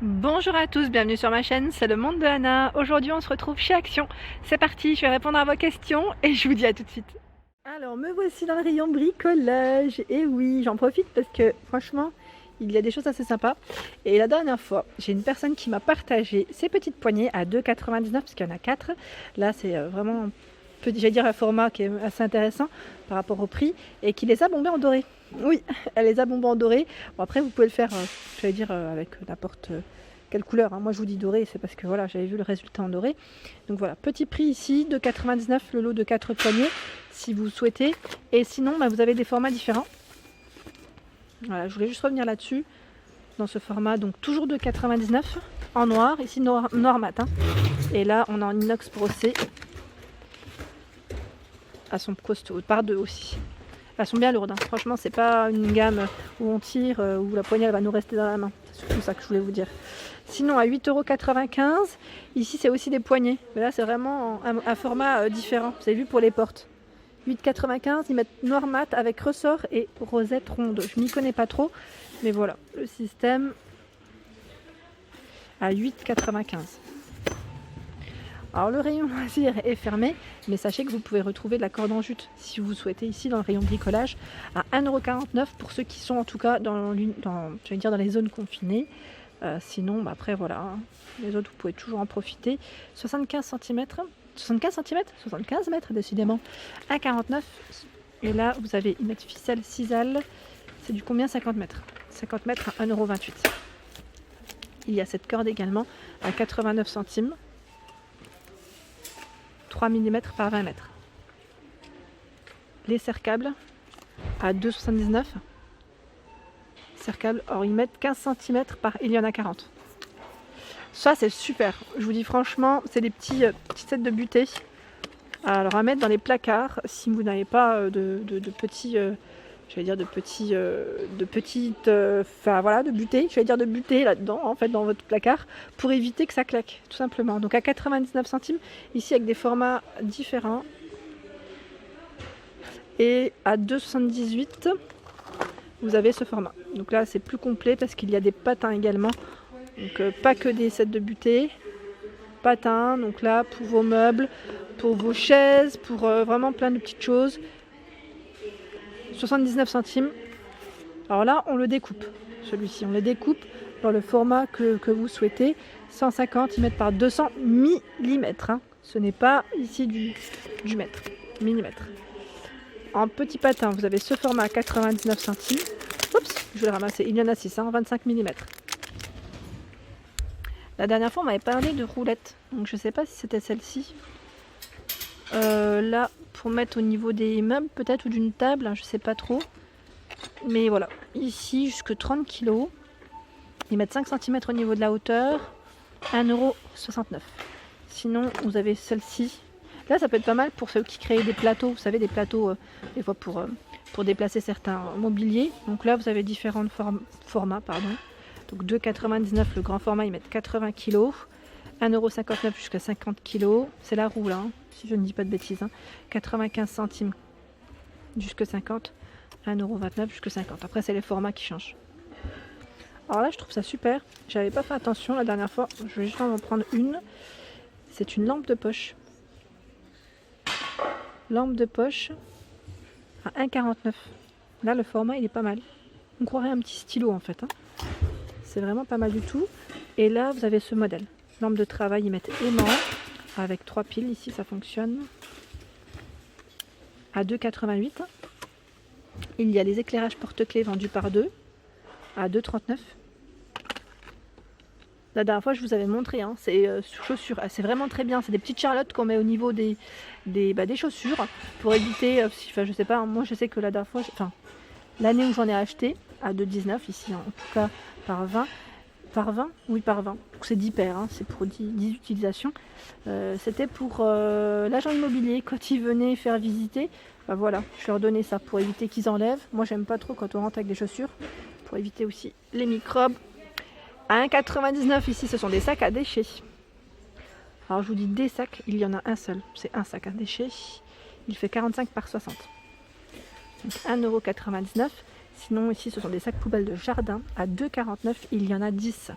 Bonjour à tous, bienvenue sur ma chaîne, c'est le monde de Anna. Aujourd'hui on se retrouve chez Action. C'est parti, je vais répondre à vos questions et je vous dis à tout de suite. Alors me voici dans le rayon bricolage. Et oui, j'en profite parce que franchement, il y a des choses assez sympas. Et la dernière fois, j'ai une personne qui m'a partagé ces petites poignées à 2,99 parce qu'il y en a 4. Là c'est vraiment, j'allais dire un format qui est assez intéressant par rapport au prix et qui les a bombés en doré. Oui, elle les a bombés en doré. Bon, après vous pouvez le faire, j'allais dire avec n'importe quelle couleur, hein. Moi je vous dis doré, c'est parce que voilà, j'avais vu le résultat en doré. Donc voilà, petit prix ici, 2,99 le lot de 4 poignées si vous souhaitez. Et sinon, vous avez des formats différents. Voilà, je voulais juste revenir là-dessus, dans ce format, donc toujours 2,99 en noir, ici noir mat. Hein. Et là, on a en inox brossé. Elles sont costaudes, par deux aussi. Elles sont bien lourdes, hein. Franchement, c'est pas une gamme où on tire, où la poignée elle va nous rester dans la main. C'est surtout ça que je voulais vous dire. Sinon, à 8,95 €, ici c'est aussi des poignées. Mais là, c'est vraiment un format différent. Vous avez vu pour les portes. 8,95 €, ils mettent noir mat avec ressort et rosette ronde. Je m'y connais pas trop, mais voilà, le système à 8,95 €. Alors le rayon loisir est fermé, mais sachez que vous pouvez retrouver de la corde en jute si vous souhaitez ici dans le rayon bricolage à 1,49 € pour ceux qui sont en tout cas dans les zones confinées. Sinon, après voilà, hein, les autres vous pouvez toujours en profiter. 75 cm, 75 mètres décidément, 1,49 €. Et là vous avez une mètre ficelle cisale, c'est du combien? 50 mètres. 50 mètres à 1,28 €. Il y a cette corde également à 89 centimes. 3 mm par 20 mètres. Les serre-câbles à 2,79 €. Serre-câbles, or ils mettent 15 cm par, il y en a 40. Ça c'est super, je vous dis franchement, c'est des petits sets de butée. Alors à mettre dans les placards si vous n'avez pas de petits, j'allais dire de butée, j'allais dire de butée là-dedans, en fait, dans votre placard, pour éviter que ça claque, tout simplement. Donc à 99 centimes, ici avec des formats différents. Et à 2,78 €, vous avez ce format. Donc là, c'est plus complet parce qu'il y a des patins également. Donc pas que des sets de butée, patins, donc là, pour vos meubles, pour vos chaises, pour vraiment plein de petites choses. 79 centimes. Alors là, on le découpe. Celui-ci, on le découpe dans le format que vous souhaitez. 150 mm par 200 mm. Hein. Ce n'est pas ici du mètre. Millimètre. En petit patin, vous avez ce format à 99 centimes. Oups, je vais le ramasser. Il y en a 6, 25 mm. La dernière fois, on m'avait parlé de roulettes. Donc je ne sais pas si c'était celle-ci. Là, pour mettre au niveau des meubles peut-être ou d'une table, hein, je sais pas trop. Mais voilà, ici jusque 30 kg. Ils mettent 5 cm au niveau de la hauteur, 1,69 €. Sinon, vous avez celle-ci. Là, ça peut être pas mal pour ceux qui créent des plateaux. Vous savez, des plateaux, des fois pour déplacer certains mobiliers. Donc là, vous avez différents formats. Donc 2,99 € le grand format, ils mettent 80 kg. 1,59 € jusqu'à 50 kg. C'est la roue là, hein, si je ne dis pas de bêtises. Hein. 95 centimes jusqu'à 50. 1,29 € jusqu'à 50. Après, c'est les formats qui changent. Alors là, je trouve ça super. J'avais pas fait attention la dernière fois. Je vais juste en prendre une. C'est une lampe de poche. Lampe de poche à 1,49 €. Là, le format, il est pas mal. On croirait un petit stylo en fait. Hein. C'est vraiment pas mal du tout. Et là, vous avez ce modèle. Lampe de travail, ils mettent aimant avec 3 piles. Ici, ça fonctionne. À 2,88 €. Il y a les éclairages porte-clés vendus par deux à 2,39 €. La dernière fois, je vous avais montré, hein, c'est chaussures. C'est vraiment très bien. C'est des petites charlottes qu'on met au niveau des chaussures pour éviter. Je sais pas, moi je sais que la dernière fois, l'année où j'en ai acheté à 2,19 € ici, en tout cas par 20. Par 20? Oui, par 20. Donc c'est 10 paires, hein, c'est pour 10 utilisations. C'était pour l'agent immobilier quand ils venaient faire visiter. Voilà, je leur donnais ça pour éviter qu'ils enlèvent. Moi, j'aime pas trop quand on rentre avec des chaussures, pour éviter aussi les microbes. À 1,99 € ici, ce sont des sacs à déchets. Alors je vous dis des sacs, il y en a un seul. C'est un sac à déchets. Il fait 45 par 60. Donc 1,99 €. Sinon ici ce sont des sacs poubelles de jardin à 2,49 €, il y en a 10.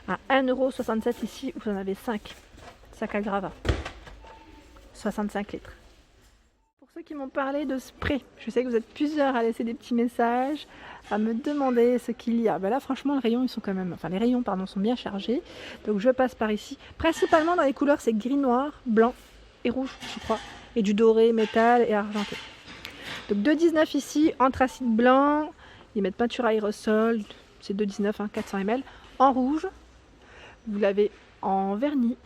À 1,67 € ici, vous en avez 5. Sac à gravat. 65 litres. Pour ceux qui m'ont parlé de spray, je sais que vous êtes plusieurs à laisser des petits messages, à me demander ce qu'il y a. Ben là franchement les rayons sont bien chargés. Donc je passe par ici. Principalement dans les couleurs c'est gris, noir, blanc et rouge je crois. Et du doré, métal et argenté. Donc 2,19 ici, anthracite blanc. Ils mettent peinture aérosol, c'est 2,19 hein, 400 ml. En rouge, vous l'avez en vernis,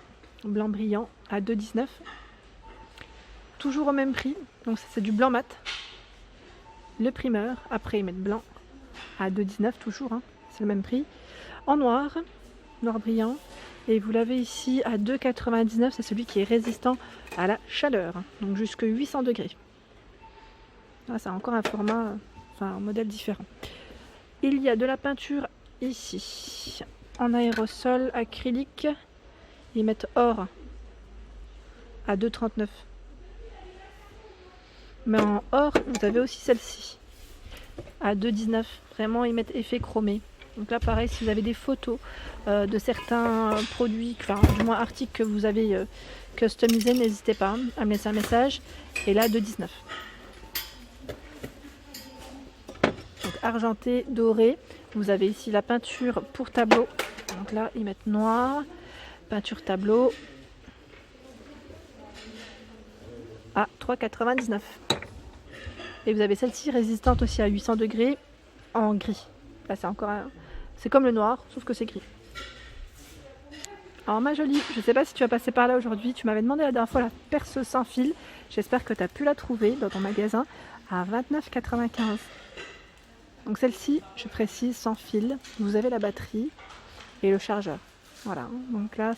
blanc brillant à 2,19. Toujours au même prix, donc c'est du blanc mat. Le primeur, après ils mettent blanc à 2,19 toujours, hein, c'est le même prix. En noir, noir brillant. Et vous l'avez ici à 2,99, c'est celui qui est résistant à la chaleur, donc jusqu'à 800 degrés. Là, c'est encore un format, un modèle différent. Il y a de la peinture ici, en aérosol, acrylique. Ils mettent or à 2,39. Mais en or, vous avez aussi celle-ci à 2,19. Vraiment, ils mettent effet chromé. Donc là, pareil, si vous avez des photos de certains produits, du moins articles que vous avez customisés, n'hésitez pas à me laisser un message. Et là, 2,19. Donc argenté, doré. Vous avez ici la peinture pour tableau. Donc là, ils mettent noir. Peinture tableau à 3,99. Et vous avez celle-ci résistante aussi à 800 degrés en gris. Là, c'est comme le noir, sauf que c'est gris. Alors ma jolie, je ne sais pas si tu vas passer par là aujourd'hui. Tu m'avais demandé la dernière fois la perceuse sans fil. J'espère que tu as pu la trouver dans ton magasin à 29,95. Donc celle-ci, je précise, sans fil. Vous avez la batterie et le chargeur. Voilà, donc là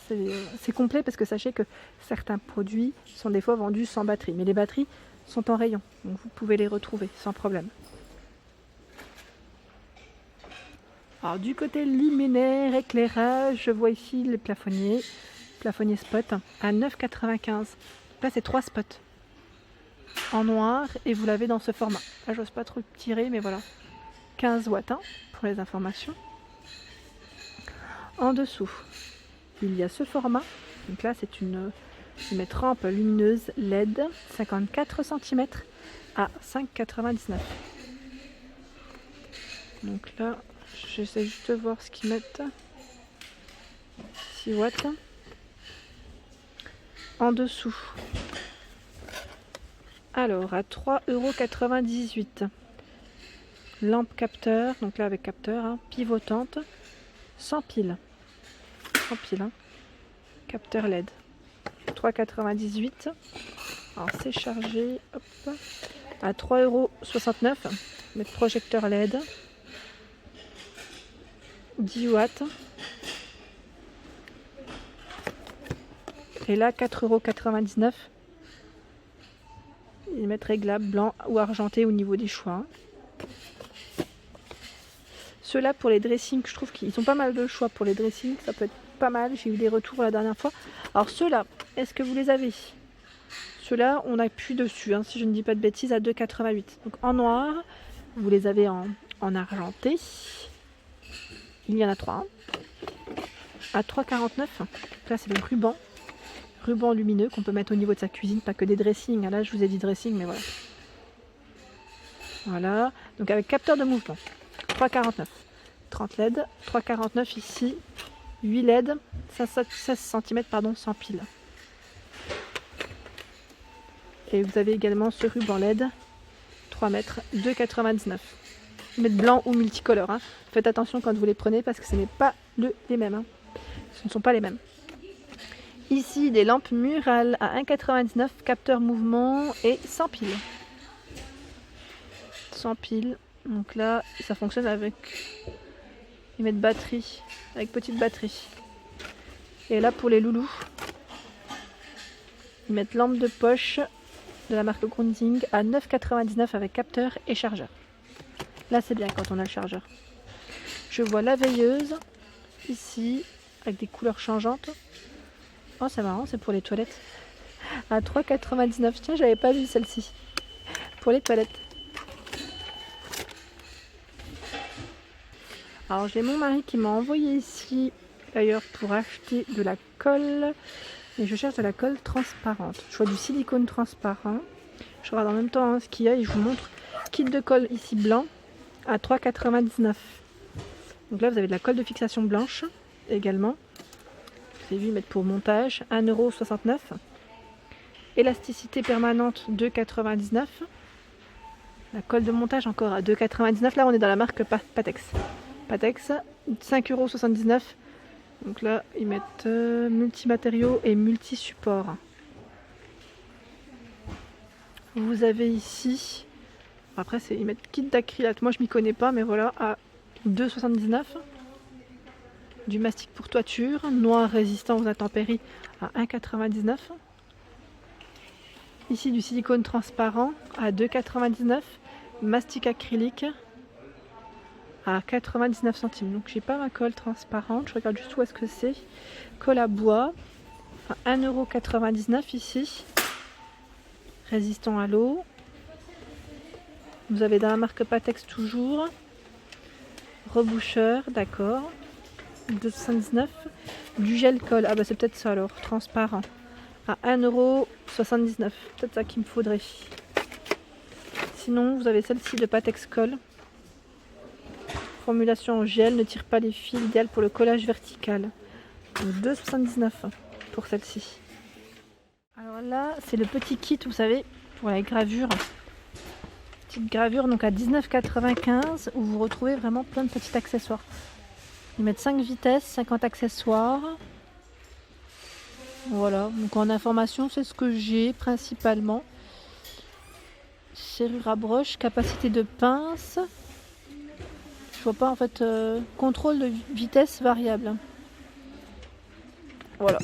c'est complet parce que sachez que certains produits sont des fois vendus sans batterie. Mais les batteries sont en rayon, donc vous pouvez les retrouver sans problème. Alors du côté luminaire, éclairage, je vois ici les plafonniers spot à 9,95. Là c'est 3 spots en noir et vous l'avez dans ce format. Là j'ose pas trop tirer mais voilà. 15 watts hein, pour les informations. En dessous, il y a ce format. Donc là c'est une rampe lumineuse LED 54 cm à 5,99. Donc là, j'essaie juste de voir ce qu'ils mettent. 6 watts. En dessous. Alors, à 3,98 €. Lampe capteur, donc là avec capteur, hein, pivotante, sans pile. Sans pile, hein. Capteur LED. 3,98 €. Alors c'est chargé, hop, à 3,69 €. Mais projecteur LED. 10 watts. Et là 4,99 €. Ils mettent réglable, blanc ou argenté au niveau des choix. Ceux-là pour les dressings, je trouve qu'ils ont pas mal de choix pour les dressings, ça peut être pas mal, j'ai eu des retours la dernière fois. Alors ceux-là, est-ce que vous les avez? Ceux-là, on appuie dessus, hein, si je ne dis pas de bêtises, à 2,88 €. Donc en noir, vous les avez en argenté. Il y en a 3. Hein. À 3,49 €. Là, c'est le ruban lumineux qu'on peut mettre au niveau de sa cuisine, pas que des dressings. Là, je vous ai dit dressing, mais voilà. Voilà, donc avec capteur de mouvement. 3,49 €. 30 LED, 3,49 € ici. 8 LED, 16 cm sans pile. Et vous avez également ce ruban LED, 3 mètres, 2,99 €. Ils mettent blanc ou multicolore. Hein. Faites attention quand vous les prenez parce que ce n'est pas les mêmes. Hein. Ce ne sont pas les mêmes. Ici, des lampes murales à 1,99 €, capteur mouvement et sans pile. Sans pile. Donc là, ça fonctionne avec... Ils mettent batterie, avec petite batterie. Et là, pour les loulous, ils mettent lampe de poche de la marque Grundig à 9,99 € avec capteur et chargeur. Là, c'est bien quand on a le chargeur. Je vois la veilleuse, ici, avec des couleurs changeantes. Oh, c'est marrant, c'est pour les toilettes. À 3,99 €. Tiens, j'avais pas vu celle-ci. Pour les toilettes. Alors, j'ai mon mari qui m'a envoyé ici d'ailleurs pour acheter de la colle. Et je cherche de la colle transparente. Je vois du silicone transparent. Je regarde en même temps ce qu'il y a et je vous montre. Kit de colle ici blanc à 3,99 €. Donc là vous avez de la colle de fixation blanche également. Vous avez vu mettre pour montage 1,69 €. Élasticité permanente 2,99 €. La colle de montage encore à 2,99 €. Là on est dans la marque Patex. Patex 5,79 €. Donc là ils mettent multimatériaux et multi-supports. Vous avez ici, après ils mettent kit d'acrylate, moi je m'y connais pas mais voilà, à 2,79 €. Du mastic pour toiture, noir résistant aux intempéries à 1,99 €. Ici du silicone transparent à 2,99 €. Mastic acrylique à 99 centimes. Donc j'ai pas ma colle transparente, je regarde juste où est-ce que c'est. Colle à bois à 1,99 € ici. Résistant à l'eau. Vous avez dans la marque Patex toujours. Reboucheur, d'accord. 2,79 €. Du gel colle, ah bah c'est peut-être ça alors, transparent. À 1,79 €. Peut-être ça qu'il me faudrait. Sinon, vous avez celle-ci de Patex Colle. Formulation en gel, ne tire pas les fils, idéal pour le collage vertical. 2,79 € pour celle-ci. Alors là, c'est le petit kit, vous savez, pour la gravure. Petite gravure donc à 19,95 € où vous retrouvez vraiment plein de petits accessoires. Ils mettent 5 vitesses, 50 accessoires. Voilà, donc en information, c'est ce que j'ai principalement. Serrure à broche, capacité de pince. Je vois pas en fait, contrôle de vitesse variable. Voilà,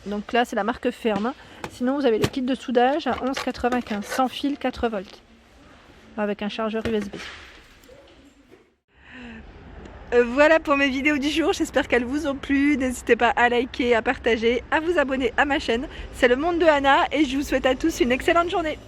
donc là c'est la marque ferme. Sinon vous avez le kit de soudage à 11,95 €, sans fil 4 volts, avec un chargeur USB. Voilà pour mes vidéos du jour, j'espère qu'elles vous ont plu. N'hésitez pas à liker, à partager, à vous abonner à ma chaîne. C'est le monde de Anna et je vous souhaite à tous une excellente journée.